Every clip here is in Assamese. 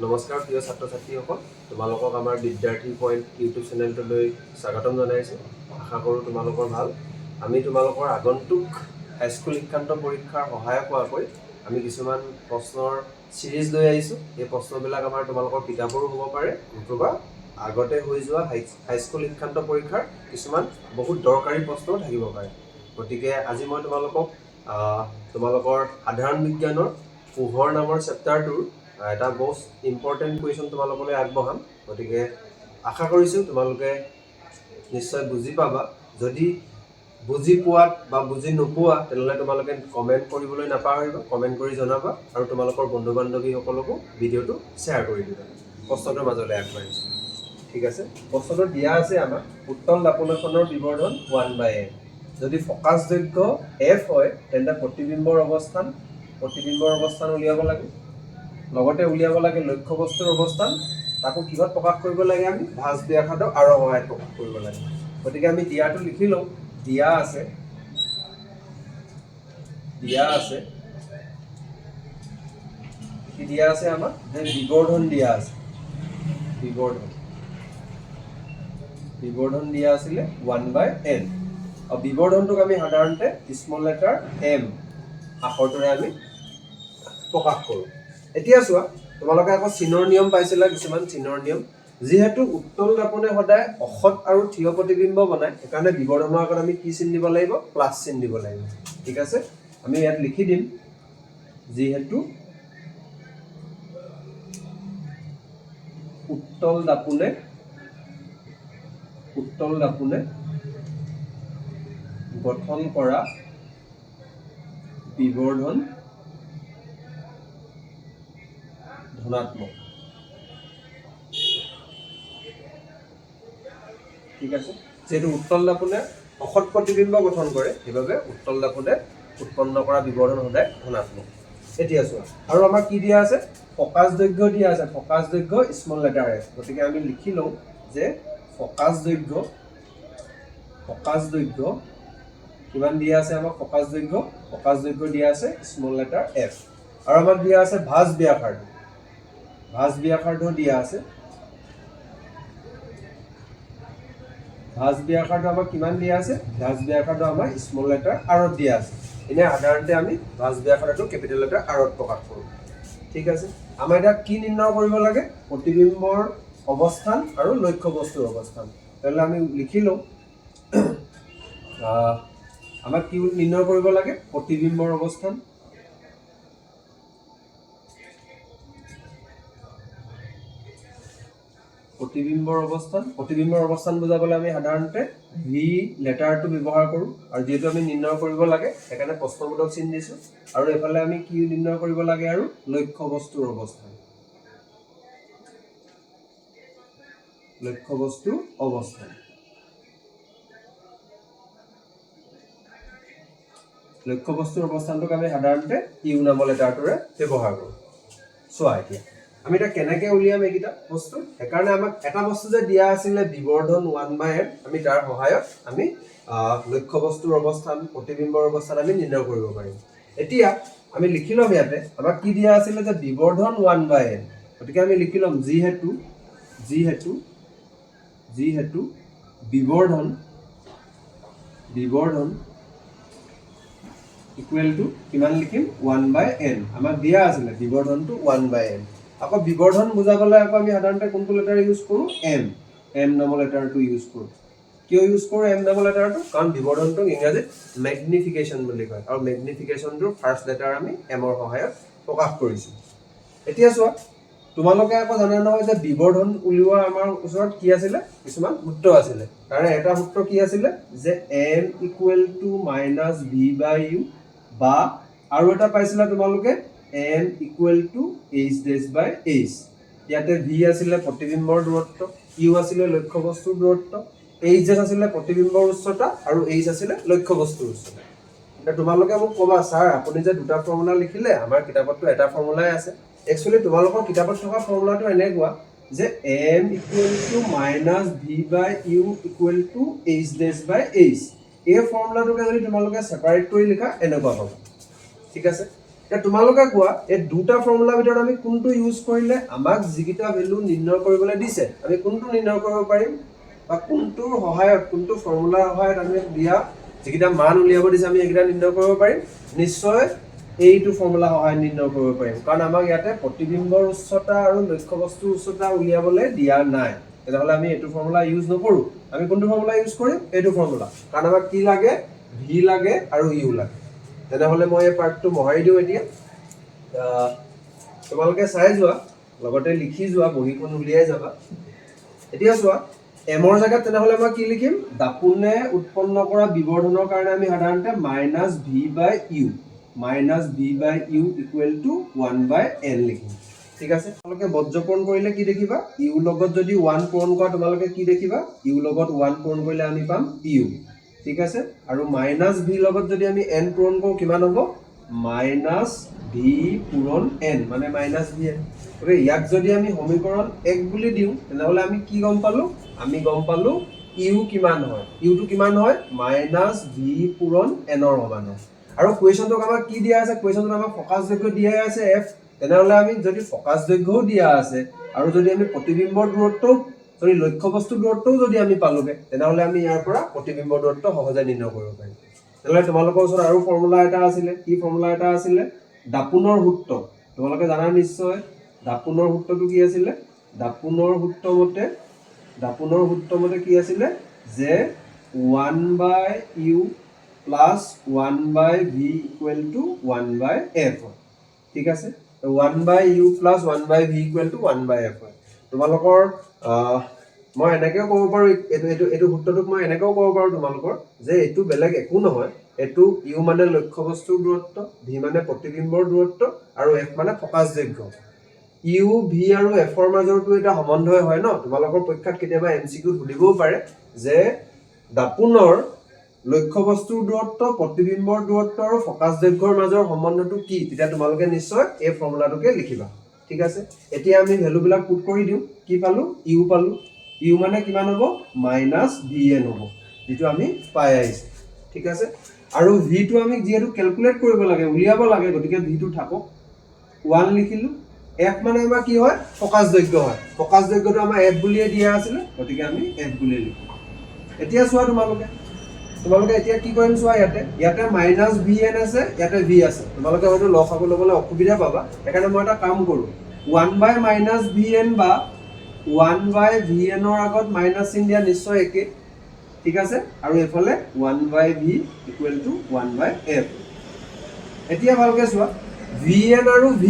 নমস্কাৰ প্ৰিয় ছাত্ৰ ছাত্ৰীসকল, তোমালোকক আমাৰ বিদ্যাৰ্থী পইণ্ট ইউটিউব চেনেলটোলৈ স্বাগতম জনাইছোঁ। আশা কৰোঁ তোমালোকৰ ভাল। আমি তোমালোকৰ আগন্তুক হাইস্কুল শিক্ষান্ত পৰীক্ষাৰ সহায়ক হোৱাকৈ আমি কিছুমান প্ৰশ্নৰ চিৰিজ লৈ আহিছোঁ। এই প্ৰশ্নবিলাক আমাৰ তোমালোকৰ কিতাপৰো হ'ব পাৰে, নতুবা আগতে হৈ যোৱা হাইস্কুল শিক্ষান্ত পৰীক্ষাৰ কিছুমান বহুত দৰকাৰী প্ৰশ্নও থাকিব পাৰে। গতিকে আজি মই তোমালোকৰ সাধাৰণ বিজ্ঞানৰ পোহৰ নামৰ চেপ্টাৰটোৰ এটা most ইম্পৰ্টেণ্ট কুৱেশ্যন তোমালোকলৈ আগবঢ়াম। গতিকে আশা কৰিছোঁ তোমালোকে নিশ্চয় বুজি পাবা। যদি বুজি পোৱাত বা বুজি নোপোৱা তেনেহ'লে তোমালোকে কমেণ্ট কৰিবলৈ নাপাহৰিবা, কমেণ্ট কৰি জনাবা আৰু তোমালোকৰ বন্ধু বান্ধৱীসকলকো ভিডিঅ'টো শ্বেয়াৰ কৰি দিবা। প্ৰশ্নটোৰ মাজলৈ আগবাঢ়িছোঁ। ঠিক আছে, প্ৰশ্নটো দিয়া আছে আমাক উত্তল দাপোন এখনৰ বিবৰ্ধন 1/n। যদি ফকাচ দৈৰ্ঘ্য f হয় তেন্তে প্ৰতিবিম্বৰ অৱস্থান উলিয়াব লাগে। লগতে উলিয়াব লাগে লক্ষ্য বস্তুৰ অৱস্থান, তাকো কিহত প্ৰকাশ কৰিব লাগে? আমি ভাঁজ ব্যাসাৰ্ধ আৰৰ সহায়ত প্ৰকাশ কৰিব লাগে। গতিকে আমি দিয়াটো লিখি লওঁ। দিয়া আছে কি দিয়া আছে আমাক? যে বিবৰ্ধন দিয়া আছে। বিবৰ্ধন দিয়া আছিলে 1/n। আৰু বিবৰ্ধনটোক আমি সাধাৰণতে স্মল লেটাৰ m আখৰটোৰে আমি প্ৰকাশ কৰোঁ। এতিয়া চোৱা, তোমালোকে আকৌ চিনৰ নিয়ম পাইছিলা, কিছুমান চিনৰ নিয়ম। যিহেতু উত্তল দাপোনে সদায় অসৎ আৰু থিয় প্ৰতিবিম্ব বনায়, সেইকাৰণে বিবৰ্ধনৰ আগত আমি কি চিন দিব লাগিব? প্লাছ চিন দিব লাগিব। ঠিক আছে, আমি ইয়াত লিখি দিম, যিহেতু উত্তল দাপোনে গঠন কৰা বিবৰ্ধন ধনাত্মক। ঠিক আছে, যিহেতু উত্তল দাপোনে অসৎ প্ৰতিবিম্ব গঠন কৰে, সেইবাবে উত্তল দাপোনে উৎপন্ন কৰা বিবৰ্ধন সদায় ধনাত্মক। এতিয়া চোৱা, আৰু আমাক কি দিয়া আছে? ফকাচ দৈৰ্ঘ্য দিয়া আছে। ফকাচ দৈৰ্ঘ্য স্মল লেটাৰ f। গতিকে আমি লিখি লওঁ যে ফকাচ দৈৰ্ঘ্য কিমান দিয়া আছে আমাক? ফকাচ দৈৰ্ঘ্য দিয়া আছে স্মল লেটাৰ f। আৰু আমাক দিয়া আছে ভাঁজ ব্যাসাৰ্ধ দিয়া আছে। ভাঁজ ব্যাসাৰ্ধ আমাক কিমান দিয়া আছে? ভাঁজ ব্যাসাৰ্ধ আমাৰ স্মল লেটাৰ আৰত দিয়া আছে। এনে সাধাৰণতে আমি ভাঁজ ব্যাসাৰ্ধটো কেপিটেল লেটাৰ আৰত প্ৰকাশ কৰোঁ। ঠিক আছে, আমাৰ এতিয়া কি নিৰ্ণয় কৰিব লাগে? প্ৰতিবিম্বৰ অৱস্থান আৰু লক্ষ্য বস্তুৰ অৱস্থান। তেনেহ'লে আমি লিখি লওঁ, আমাক কি নিৰ্ণয় কৰিব লাগে? প্ৰতিবিম্বৰ অৱস্থান। প্ৰতিবিম্বৰ অৱস্থান বুজাবলৈ আমি সাধাৰণতে ভি লেটাৰটো ব্যৱহাৰ কৰোঁ। আৰু যিহেতু আমি নিৰ্ণয় কৰিব লাগে, সেইকাৰণে প্ৰশ্নবোধক চিন দিছোঁ। আৰু এইফালে আমি কি নিৰ্ণয় কৰিব লাগে? আৰু লক্ষ্য বস্তুৰ অৱস্থান। লক্ষ্য বস্তুৰ অৱস্থানটোক আমি সাধাৰণতে ইউ নামৰ লেটাৰটোৰে ব্যৱহাৰ কৰোঁ। চোৱা, এতিয়া আমি এতিয়া কেনেকৈ উলিয়াম এইকেইটা বস্তু? সেইকাৰণে আমাক এটা বস্তু যে দিয়া আছিলে বিবৰ্ধন 1/n, আমি তাৰ সহায়ত আমি লক্ষ্য বস্তুৰ অৱস্থান, প্ৰতিবিম্বৰ অৱস্থান আমি নিৰ্ণয় কৰিব পাৰিম। এতিয়া আমি লিখি ল'ম, ইয়াতে আমাক কি দিয়া আছিলে? যে বিবৰ্ধন 1/n। গতিকে আমি লিখি ল'ম, যিহেতু বিবৰ্ধন ইকুৱেল টু কিমান লিখিম? 1/n। আমাক দিয়া আছিলে বিবৰ্ধনটো 1/n। আকৌ বিবৰ্ধন বুজাবলৈ আকৌ আমি সাধাৰণতে কোনটো লেটাৰ ইউজ কৰোঁ? এম নামৰ লেটাৰটো ইউজ কৰোঁ। কিয় ইউজ কৰোঁ এম নামৰ লেটাৰটো? কাৰণ বিবৰ্ধনটোক ইংৰাজীত মেগনিফিকেশ্যন বুলি কয়, আৰু মেগনিফিকেশ্যনটোৰ ফাৰ্ষ্ট লেটাৰ আমি এমৰ সহায়ত প্ৰকাশ কৰিছোঁ। এতিয়া চোৱা, তোমালোকে আকৌ জানা নহয় যে বিবৰ্ধন উলিওৱা আমাৰ ওচৰত কি আছিলে? কিছুমান সূত্ৰ আছিলে। তাৰে এটা সূত্ৰ কি আছিলে? যে m equal to minus v/u, বা আৰু এটা পাইছিলা তোমালোকে m ইকুৱেল টু h'/h। ইয়াতে v আছিলে প্ৰতিবিম্বৰ দূৰত্ব, u আছিলে লক্ষ্য বস্তুৰ দূৰত্ব, h আছিলে প্ৰতিবিম্বৰ উচ্চতা, আৰু h আছিলে লক্ষ্য বস্তুৰ উচ্চতা। এতিয়া তোমালোকে মোক ক'বা, ছাৰ আপুনি যে দুটা ফৰ্মুলা লিখিলে, আমাৰ কিতাপততো এটা ফৰ্মুলাই আছে। একচুৱেলি তোমালোকৰ কিতাপত থকা ফৰ্মুলাটো এনেকুৱা যে m equal to minus v/u equal to h'/h। এই ফৰ্মুলাটোকে যদি তোমালোকে ছেপাৰেট কৰি লিখা, এনেকুৱা হ'ব। ঠিক আছে, এতিয়া তোমালোকে কোৱা এই দুটা ফৰ্মুলাৰ ভিতৰত আমি কোনটো ইউজ কৰিলে আমাক যিকেইটা ভ্যালু নিৰ্ণয় কৰিবলৈ দিছে আমি কোনটো নিৰ্ণয় কৰিব পাৰিম বা কোনটোৰ সহায়ত কোনটো ফৰ্মুলাৰ সহায়ত আমি দিয়া যিকেইটা মান উলিয়াব দিছে আমি এইকেইটা নিৰ্ণয় কৰিব পাৰিম নিশ্চয় এইটো ফৰ্মুলা সহায়ত নিৰ্ণয় কৰিব পাৰিম কাৰণ আমাক ইয়াতে প্ৰতিবিম্বৰ উচ্চতা আৰু লক্ষ্যবস্তুৰ উচ্চতা উলিয়াবলৈ দিয়া নাই তেতিয়াহ'লে আমি এইটো ফৰ্মুলা ইউজ নকৰো আমি কোনটো ফৰ্মুলা ইউজ কৰিম এইটো ফৰ্মুলা কাৰণ আমাক কি লাগে ভি লাগে আৰু ইউ লাগে তেনেহ'লে মই এই পাৰ্টটো মহাৰি দিওঁ এতিয়া তোমালোকে চাই যোৱা লগতে লিখি যোৱা বহিখন উলিয়াই যাবা এতিয়া চোৱা এমৰ জায়গাত তেনেহ'লে মই কি লিখিম দাপোনে উৎপন্ন কৰা বিবৰ্ধনৰ কাৰণে আমি সাধাৰণতে -v/u ইকুৱেল টু 1/n লিখিম ঠিক আছে তোমালোকে বজ্ৰপূৰণ কৰিলে কি দেখিবা ইউ লগত যদি 1 পূৰণ কৰা তোমালোকে কি দেখিবা ইউ লগত 1 পূৰণ কৰিলে আমি পাম ইউ ঠিক আছে আৰু -v লগত যদি আমি n পূৰণ কৰো কিমান হ'ব -v পূৰণ n মানে -vn ওকে ইয়াক যদি আমি সমীকৰণ 1 বুলি দিও তেনেহ'লে আমি কি গম পালো আমি গম পালো ইউ কিমান হয় ইউটো কিমান হয় -v পূৰণ n ৰ সমান হয় আৰু কুৱেশ্যনটোক আমাক কি দিয়া আছে কুৱেশ্যনটোত আমাক ফকাস দৈৰ্ঘ্য দিয়া আছে f তেনেহ'লে আমি যদি ফকাস দৈৰ্ঘ্যও দিয়া আছে আৰু যদি আমি প্ৰতিবিম্বৰ দূৰত্বও যদি লক্ষ্যবস্তুৰ দূৰত্বও যদি আমি পালোগে তেনেহ'লে আমি ইয়াৰ পৰা প্ৰতিবিম্বৰ দূৰত্ব সহজে নিৰ্ণয় কৰিব পাৰিম তেনেহ'লে তোমালোকৰ ওচৰত আৰু ফৰ্মুলা এটা আছিলে কি ফৰ্মুলা এটা আছিলে দাপোনৰ সূত্ৰ তোমালোকে জানা নিশ্চয় দাপোনৰ সূত্ৰটো কি আছিলে দাপোনৰ সূত্ৰ মতে কি আছিলে যে 1/u plus 1/v equal to 1/f ঠিক আছে 1/u plus 1/v equal to 1/f তোমালোকৰ মই এনেকেও ক'ব পাৰো এইটো সূত্ৰটোক মই এনেকেও ক'ব পাৰো তোমালোকৰ যে এইটো বেলেগ একো নহয় এইটো u মানে লক্ষ্যবস্তুৰ দূৰত্ব v মানে প্ৰতিবিম্বৰ দূৰত্ব আৰু f মানে ফকাস দৈৰ্ঘ্য u v আৰু f ৰ মাজৰটো এটা সম্বন্ধই হয় ন তোমালোকৰ পৰীক্ষাত কেতিয়াবা এমসিকিউ সুধিবও পাৰে যে দাপোনৰ লক্ষ্যবস্তুৰ দূৰত্ব প্ৰতিবিম্বৰ দূৰত্ব আৰু ফকাস দৈৰ্ঘ্যৰ মাজৰ সম্বন্ধটো কি তেতিয়া তোমালোকে নিশ্চয় এই ফৰ্মুলাটোকে লিখিবা ঠিক আছে এতিয়া আমি ভ্যালুবিলাক পুট কৰি দিও কি পালো u পালো u মানে কিমান হ'ব -vn হ'ব যেটো আমি পাই আহিছো ঠিক আছে আৰু v টো আমি যেহেতু ক্যালকুলেট কৰিব লাগে উলিয়াব লাগে গতিকে v টো থাকক 1 লিখিলো f মানে আমাৰ কি হয় ফকাস দৈৰ্ঘ্য হয় ফকাস দৈৰ্ঘ্যটো আমাৰ f বুলিয়ে দিয়া আছিল গতিকে আমি f বুলি লিখো এতিয়া চোৱা তোমালোকে এতিয়া কি কৰিম চোৱা ইয়াতে -vn আছে ইয়াতে v আছে তোমালোকে হয়তো লসাগু লবলৈ অসুবিধা পাবা এখানে মই এটা কাম কৰো 1/-vn বা 1/vn ৰ আগত মাইনাস চিন দিয়া নিশ্চয় একে ঠিক আছে আৰু এফালে 1/v = 1/f এতিয়া ভালকে চোৱা vn আৰু v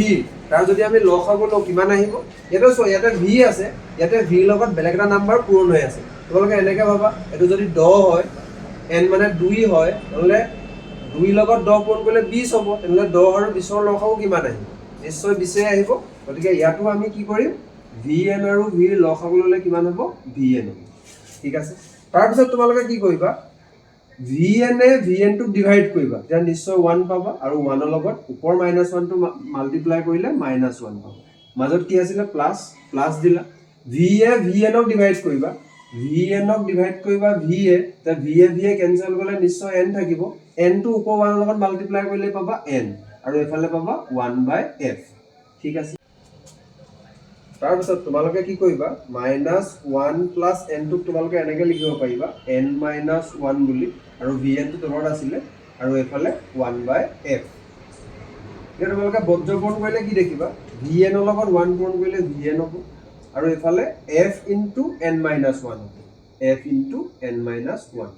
তাৰ যদি আমি লসাগু লও কিমান আহিব এটা চোৱা ইয়াতে v আছে ইয়াতে v লগত বেলেগ এটা নাম্বাৰ পূৰণ হৈ আছে তোমালোকে এনেকে ভাবা এটো যদি 10 হয় n মানে 2 হয় তাহলে 2 লগত 10 পূৰণ কৰিলে 20 হ'ব তেনে 10 আৰু 20 ৰ লসাগু কিমান আহিব নিশ্চয় 20 আহিব গতিকে ইয়াটো আমি কি কৰিম vn আৰু v ৰ লসাগু ললে কিমান হ'ব vn হ'ব ঠিক আছে তাৰ পিছত তোমালোকে কি কৰিবা vn এ vn টো ডিভাইড কৰিবা তেতিয়া নিশ্চয় 1 পাবা আৰু 1 ৰ লগত ওপৰ -1 টো মাল্টিপ্লাই কৰিলে -1 পাবা মাজত কি আছিল প্লাস দিলা v এ vn ক ডিভাইড কৰিবা vn ক ডিভাইড কৰিবা v এ তে v এ কেনসেল কৰিলে নিশ্চয় n থাকিব n টো ওপৰ 1 ৰ লগত মাল্টিপ্লাই কৰিলে পাবা n আৰু এফালে পাবা 1/f ঠিক আছে তাৰ পিছত তোমালোকে কি কৰিবা -1 + n টো তোমালোকে এনেকে লিখিব পাৰিবা n - 1 বুলি আৰু vn টো তলত আছিল আৰু এফালে 1/f এতিয়া তোমালোকে বজ্ৰপূৰণ কৰিলে কি দেখিবা vn ৰ লগত 1 পূৰণ কৰিলে vn হ'ব আৰু এফালে f * n - 1 হ'ব f * n - 1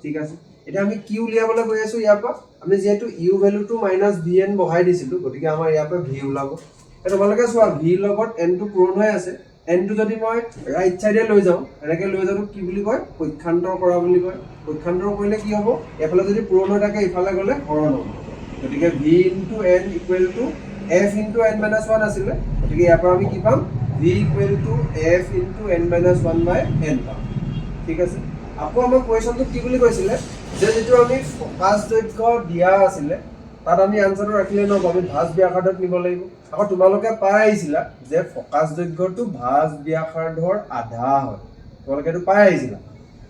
ঠিক আছে এটা আমি কি উলিয়াবলৈ গৈ আছো ইয়াৰ পৰা আমি যেহেতু u ভ্যালুটো -vn বহাই দিছিলো গতিকে আমাৰ ইয়াৰ পৰা v ওলাব এটা তোমালোকে চোৱা v লগত n টো পূৰণ হৈ আছে n টো যদি মই ৰাইট সাইডে লৈ যাও এনেকে লৈ যাও কি বুলি কয় পক্ষান্তৰ কৰা বুলি কয় পক্ষান্তৰ কৰিলে কি হ'ব এফালে যদি পূৰণ হৈ থাকে ইফালে গলে হৰণ হ'ব গতিকে v * n = f * n - 1 আছিল গতিকে ইয়াৰ পৰা আমি কি পাম v = f * n - 1/n পাম ঠিক আছে আকৌ আমাৰ কোৱেশ্যনটো কি বুলি কৈছিলে যে যেটো আমি ফকাস দৈৰ্ঘ্য দিয়া আছিল তাত আমি আনসাৰটো ৰাখিলে নহব আমি ভাঁজ ব্যাসাৰ্ধত নিব লাগিব আকৌ তোমালোকে পাই আহিছিলা যে ফকাস দৈৰ্ঘ্যটো ভাঁজ ব্যাসাৰ্ধৰ আধা হয় তোমালোকে এটো পাই আহিছিলা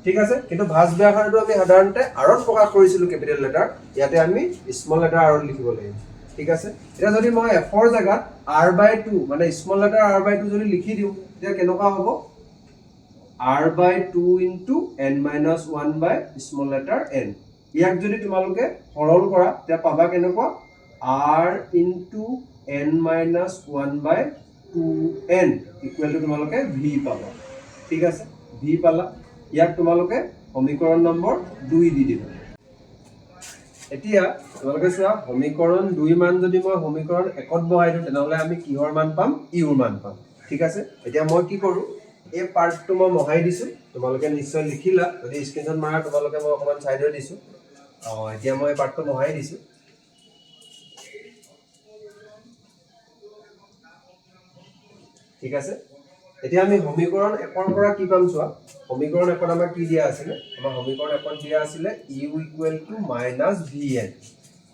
ঠিক আছে কিন্তু ভাঁজ ব্যাসাৰ্ধটো আমি সাধাৰণতে আৰত প্ৰকাশ কৰিছিলো কেপিটেল লেটাৰ ইয়াতে আমি স্মল লেটাৰ আৰত লিখিব লাগিব ঠিক আছে এটা যদি মই f ৰ জায়গাত r/2 মানে স্মল লেটাৰ r/2 যদি লিখি দিও তেতিয়া কেনেকুৱা হ'ব r/2 into n minus 1 by small letter n ইয়াক যদি তোমালোকে সৰল কৰা তেতিয়া পাবা কেনেকুৱা r into n minus 1 by 2n equal to তোমালোকে v পাবা ঠিক আছে v পালা ইয়াক তোমালোকে সমীকৰণ নম্বৰ 2 দি দিবা এতিয়া তোমালোকে চোৱা সমীকৰণ 2 মান যদি মই সমীকৰণ 1ত বহাই দিও তেনেহলে আমি কিহৰ মান পাম ইউৰ মান পাম ঠিক আছে এতিয়া মই কি কৰো এই পাৰ্টটো মই মহাই দিছো তোমালোকে নিশ্চয় লিখিলা যদি স্ক্ৰিনশ্বট মাৰা তোমালোকে মই অকমান চাই লৈ দিছো এতিয়া মই এই পাৰ্টটো মহাই দিছো ঠিক আছে এতিয়া আমি সমীকৰণ 1ৰ পৰা কি পাম চোৱা সমীকৰণ 1ত আমাৰ কি দিয়া আছিল আমাৰ সমীকৰণ 1ত দিয়া আছিল u = -vn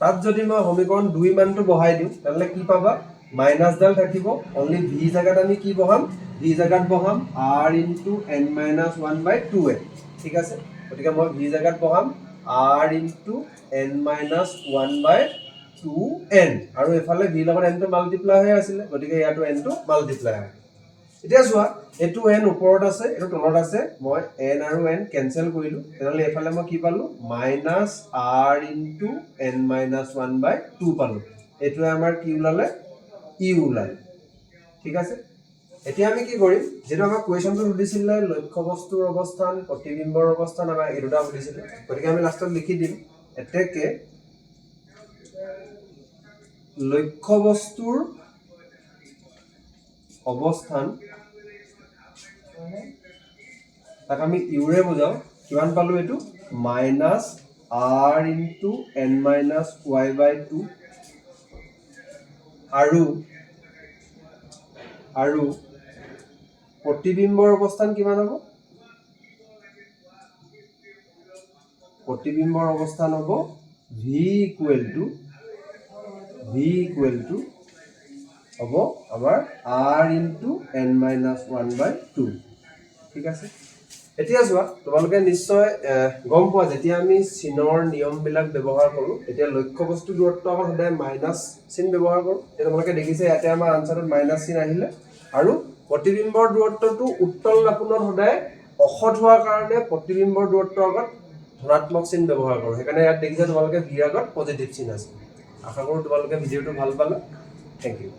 তাত যদি মই সমীকৰণ 2 মানটো বহাই দিও তাহলে কি পাবা মাইনাস ডাল থাকিব অনলি v জায়গাত আমি কি বহাম v জায়গাত বহাম r * n - 1/2n ঠিক আছে গতিকে মই v জায়গাত বহাম r * n - 1/2n আৰু এফালে v লগত n টো মাল্টিপ্লাই হৈ আছিল গতিকে ইয়াটো n টো মাল্টিপ্লাই হয় এতিয়া চোৱা এটো n ওপৰত আছে এটো তলত আছে মই n আৰু n কেনসেল কৰিলো তেনলে এফালে মই কি পালো -r * n - 1/2 পালো এটো আমাৰ কি উলালে ই উলালে ঠিক আছে এতিয়া আমি কি কৰিম যেটো আমাৰ কোৱেশ্চনটো সুধিছিল লক্ষ্য বস্তুৰ অৱস্থান প্ৰতিবিম্বৰ অৱস্থান আমাৰ এই দুটা সুধিছিল গতিকে আমি লাষ্টত লিখি দিম এতেকে লক্ষ্য বস্তুৰ অৱস্থান তাক আমি ইউৰে বুজাও কিমান পালো এটো -r * n - y/2 আৰু প্ৰতিবিম্বৰ অৱস্থান কিমান হ'ব প্ৰতিবিম্বৰ অৱস্থান হ'ব v হ'ব আমাৰ r * n - 1/2 ঠিক আছে এতিয়া চোৱা তোমালোকে নিশ্চয় গম পোৱা যেতিয়া আমি চিনৰ নিয়মবিলাক ব্যৱহাৰ কৰো তেতিয়া লক্ষ্য বস্তু দূৰত্ব আমাৰ সদায় মাইনাস চিন ব্যৱহাৰ কৰো এতিয়া তোমালোকে দেখিছে ইয়াতে আমাৰ আনসাৰত মাইনাস চিন আহিলে আৰু প্ৰতিবিম্বৰ দূৰত্বটো উত্তল লাপুনত সদায় অসৎ হোৱাৰ কাৰণে প্ৰতিবিম্বৰ দূৰত্বৰ আগত ধনাত্মক চিন ব্যৱহাৰ কৰো সেইকাৰণে ইয়াত দেখিছে তোমালোকে v আগত পজিটিভ চিন আছে আশা কৰো তোমালোকে ভিডিওটো ভাল পালা থ্যাংক ইউ